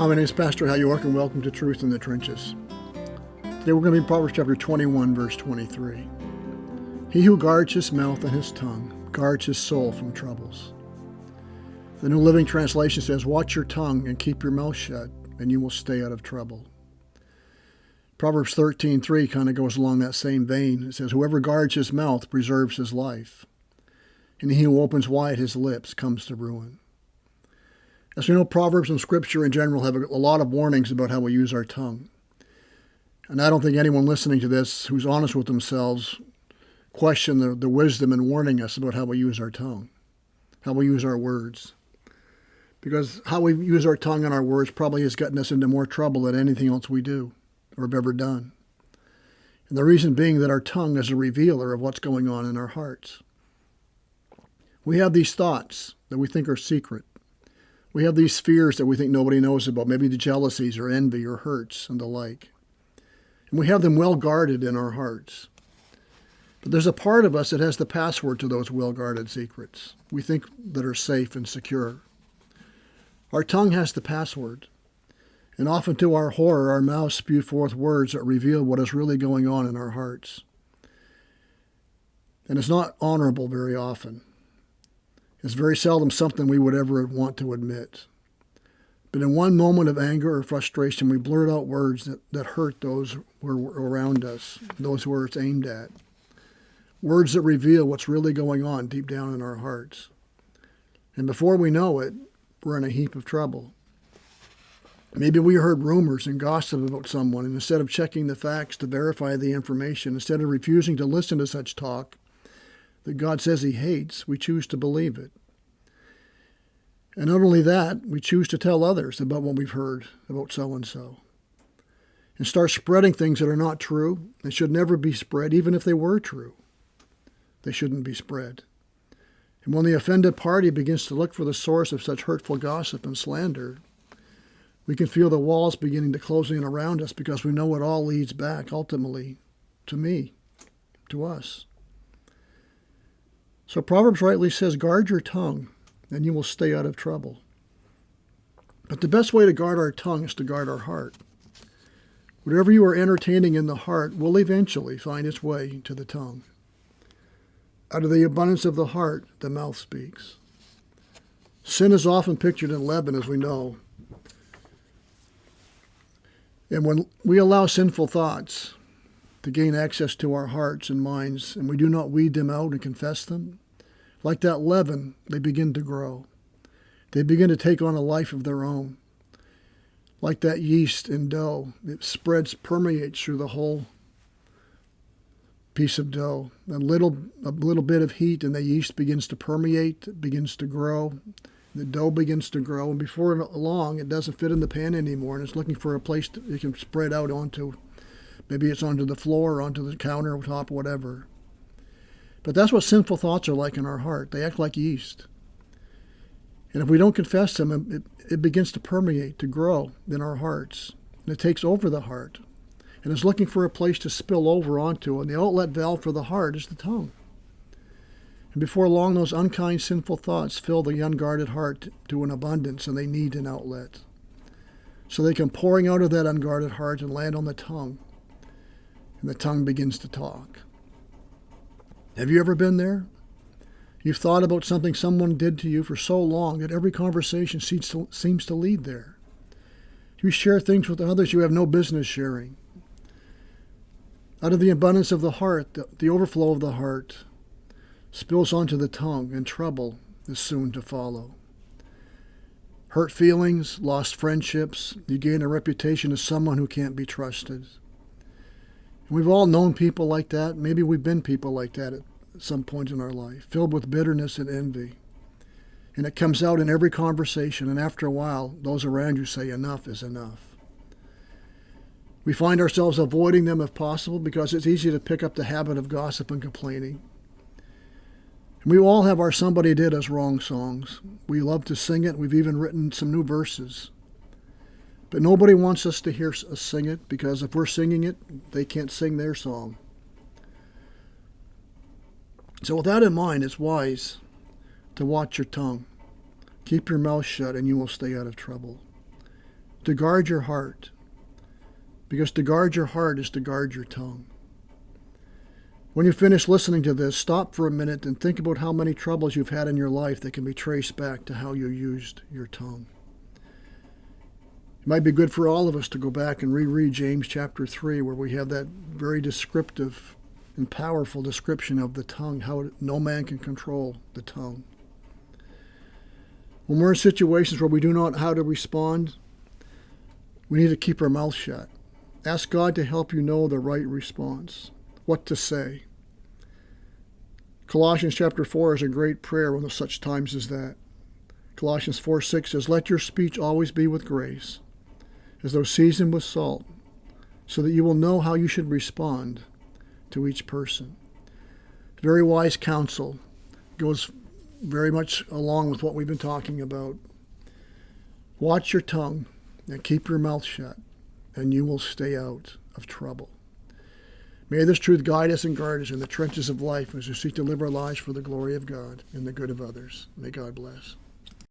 Hi, my name is Pastor Hal York, and welcome to Truth in the Trenches. Today we're going to be in Proverbs chapter 21, verse 23. He who guards his mouth and his tongue guards his soul from troubles. The New Living Translation says, watch your tongue and keep your mouth shut, and you will stay out of trouble. Proverbs 13:3 kind of goes along that same vein. It says, whoever guards his mouth preserves his life, and he who opens wide his lips comes to ruin. As we know, Proverbs and Scripture in general have a lot of warnings about how we use our tongue. And I don't think anyone listening to this who's honest with themselves question the wisdom in warning us about how we use our tongue, how we use our words. Because how we use our tongue and our words probably has gotten us into more trouble than anything else we do or have ever done. And the reason being that our tongue is a revealer of what's going on in our hearts. We have these thoughts that we think are secret. We have these fears that we think nobody knows about, maybe the jealousies or envy or hurts and the like. And we have them well guarded in our hearts. But there's a part of us that has the password to those well-guarded secrets we think that are safe and secure. Our tongue has the password. And often to our horror, our mouths spew forth words that reveal what is really going on in our hearts. And it's not honorable very often. It's very seldom something we would ever want to admit. But in one moment of anger or frustration, we blurt out words that hurt those who are around us, those who it's aimed at. Words that reveal what's really going on deep down in our hearts. And before we know it, we're in a heap of trouble. Maybe we heard rumors and gossip about someone, and instead of checking the facts to verify the information, instead of refusing to listen to such talk that God says he hates, we choose to believe it. And not only that, we choose to tell others about what we've heard about so-and-so. And start spreading things that are not true and should never be spread, even if they were true. They shouldn't be spread. And when the offended party begins to look for the source of such hurtful gossip and slander, we can feel the walls beginning to close in around us because we know it all leads back ultimately to me, to us. So Proverbs rightly says, guard your tongue, and you will stay out of trouble. But the best way to guard our tongue is to guard our heart. Whatever you are entertaining in the heart will eventually find its way to the tongue. Out of the abundance of the heart, the mouth speaks. Sin is often pictured in leaven, as we know. And when we allow sinful thoughts to gain access to our hearts and minds, and we do not weed them out and confess them, like that leaven, they begin to grow. They begin to take on a life of their own. Like that yeast in dough, it spreads, permeates through the whole piece of dough. A little bit of heat and the yeast begins to permeate, it begins to grow. The dough begins to grow, and before long, it doesn't fit in the pan anymore, and it's looking for a place it can spread out onto. Maybe it's onto the floor, or onto the countertop, whatever. But that's what sinful thoughts are like in our heart. They act like yeast. And if we don't confess them, it begins to permeate, to grow in our hearts. And it takes over the heart. And it's looking for a place to spill over onto. And the outlet valve for the heart is the tongue. And before long, those unkind, sinful thoughts fill the unguarded heart to an abundance, and they need an outlet. So they come pouring out of that unguarded heart and land on the tongue. And the tongue begins to talk. Have you ever been there? You've thought about something someone did to you for so long that every conversation seems to lead there. You share things with others you have no business sharing. Out of the abundance of the heart, the overflow of the heart spills onto the tongue, and trouble is soon to follow. Hurt feelings, lost friendships, you gain a reputation as someone who can't be trusted. We've all known people like that. Maybe we've been people like that at some point in our life, filled with bitterness and envy. And it comes out in every conversation, and after a while, those around you say enough is enough. We find ourselves avoiding them if possible because it's easy to pick up the habit of gossip and complaining. And we all have our Somebody Did Us Wrong songs. We love to sing it. We've even written some new verses. But nobody wants us to hear us sing it, because if we're singing it, they can't sing their song. So with that in mind, it's wise to watch your tongue. Keep your mouth shut and you will stay out of trouble. to guard your heart, because to guard your heart is to guard your tongue. When you finish listening to this, stop for a minute and think about how many troubles you've had in your life that can be traced back to how you used your tongue. It might be good for all of us to go back and reread James chapter 3, where we have that very descriptive and powerful description of the tongue, how no man can control the tongue. When we're in situations where we do not know how to respond, we need to keep our mouth shut. Ask God to help you know the right response, what to say. Colossians chapter 4 is a great prayer when such times as that. Colossians 4:6 says, "Let your speech always be with grace, as though seasoned with salt, so that you will know how you should respond to each person." Very wise counsel, goes very much along with what we've been talking about. Watch your tongue and keep your mouth shut, and you will stay out of trouble. May this truth guide us and guard us in the trenches of life as we seek to live our lives for the glory of God and the good of others. May God bless.